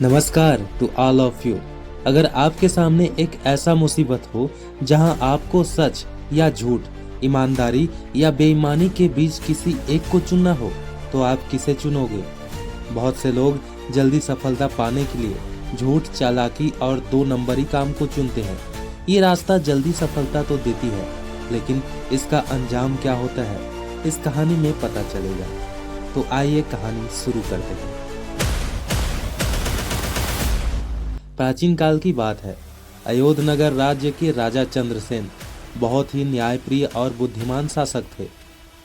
नमस्कार to all of you. अगर आपके सामने एक ऐसा मुसीबत हो जहां आपको सच या झूठ, ईमानदारी या बेईमानी के बीच किसी एक को चुनना हो, तो आप किसे चुनोगे? बहुत से लोग जल्दी सफलता पाने के लिए झूठ, चालाकी और दो नंबरी काम को चुनते हैं। ये रास्ता जल्दी सफलता तो देती है, लेकिन इसका अंजाम क्या होता है, इस कहानी में पता चलेगा। तो आइए कहानी शुरू करते हैं। प्राचीन काल की बात है। अयोध्या नगर राज्य के राजा चंद्रसेन बहुत ही न्यायप्रिय और बुद्धिमान शासक थे।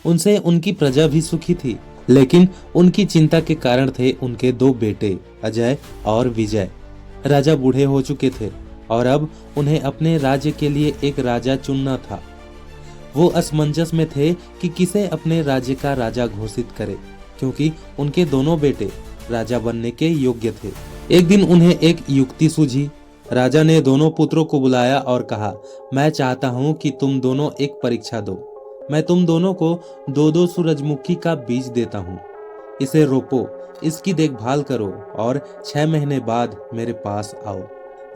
उनसे उनकी प्रजा भी सुखी थी, लेकिन उनकी चिंता के कारण थे उनके दो बेटे अजय और विजय। राजा बूढ़े हो चुके थे और अब उन्हें अपने राज्य के लिए एक राजा चुनना था। वो असमंजस में थे कि किसे अपने राज्य का राजा घोषित करे, क्योंकि उनके दोनों बेटे राजा बनने के योग्य थे। एक दिन उन्हें एक युक्ति सूझी। राजा ने दोनों पुत्रों को बुलाया और कहा, मैं चाहता हूं कि तुम दोनों एक परीक्षा दो। मैं तुम दोनों को दो दो सूरजमुखी का बीज देता हूं। इसे रोपो, इसकी देखभाल करो और 6 महीने बाद मेरे पास आओ।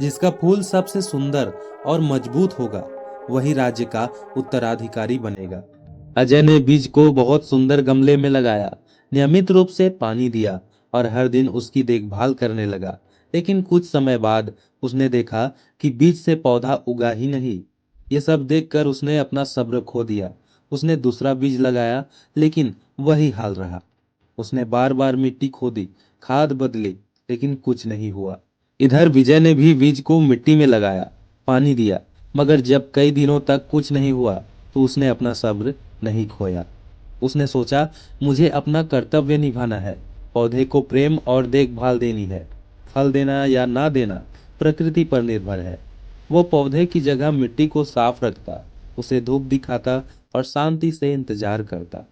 जिसका फूल सबसे सुंदर और मजबूत होगा, वही राज्य का उत्तराधिकारी बनेगा। अजय ने बीज को बहुत सुंदर गमले में लगाया, नियमित रूप से पानी दिया और हर दिन उसकी देखभाल करने लगा। लेकिन कुछ समय बाद उसने देखा कि बीज से पौधा उगा ही नहीं। ये सब देखकर उसने अपना सब्र खो दिया। उसने दूसरा बीज लगाया, लेकिन वही हाल रहा। उसने बार बार मिट्टी खोदी, खाद बदली, लेकिन कुछ नहीं हुआ। इधर विजय ने भी बीज को मिट्टी में लगाया, पानी दिया, मगर जब कई दिनों तक कुछ नहीं हुआ, तो उसने अपना सब्र नहीं खोया। उसने सोचा, मुझे अपना कर्तव्य निभाना है। पौधे को प्रेम और देखभाल देनी है। फल देना या ना देना प्रकृति पर निर्भर है। वो पौधे की जगह मिट्टी को साफ रखता, उसे धूप दिखाता और शांति से इंतजार करता।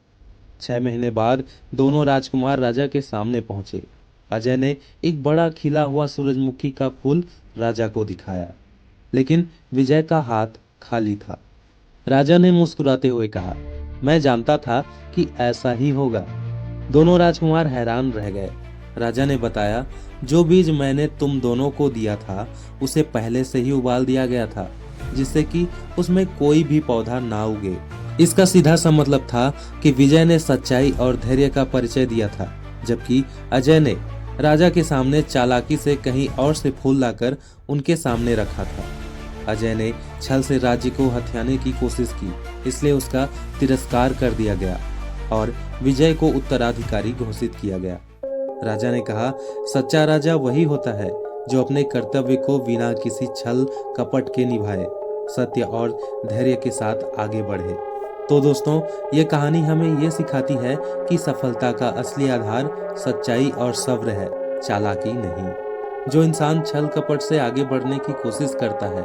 6 महीने बाद दोनों राजकुमार राजा के सामने पहुंचे। अजय ने एक बड़ा खिला हुआ सूरजमुखी का फूल राजा को दिखाया, लेकिन विजय का हाथ खाली था। राजा ने मुस्कुराते हुए कहा, मैं जानता था कि ऐसा ही होगा। दोनों राजकुमार हैरान रह गए। राजा ने बताया, जो बीज मैंने तुम दोनों को दिया था, उसे पहले से ही उबाल दिया गया था, जिससे कि उसमें कोई भी पौधा ना उगे। इसका सीधा सा मतलब था कि विजय ने सच्चाई और धैर्य का परिचय दिया था, जबकि अजय ने राजा के सामने चालाकी से कहीं और से फूल लाकर उनके सामने रखा था। अजय ने छल से राज्य को हथियाने की कोशिश की, इसलिए उसका तिरस्कार कर दिया गया और विजय को उत्तराधिकारी घोषित किया गया। राजा ने कहा, सच्चा राजा वही होता है जो अपने कर्तव्य को बिना किसी छल कपट के निभाए, सत्य और धैर्य के साथ आगे बढ़े। तो दोस्तों, ये कहानी हमें ये सिखाती है कि सफलता का असली आधार सच्चाई और सब्र है, चालाकी नहीं। जो इंसान छल कपट से आगे बढ़ने की कोशिश करता है,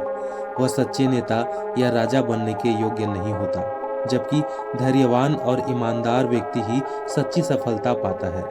वह सच्चे नेता या राजा बनने के योग्य नहीं होता, जबकि धैर्यवान और ईमानदार व्यक्ति ही सच्ची सफलता पाता है।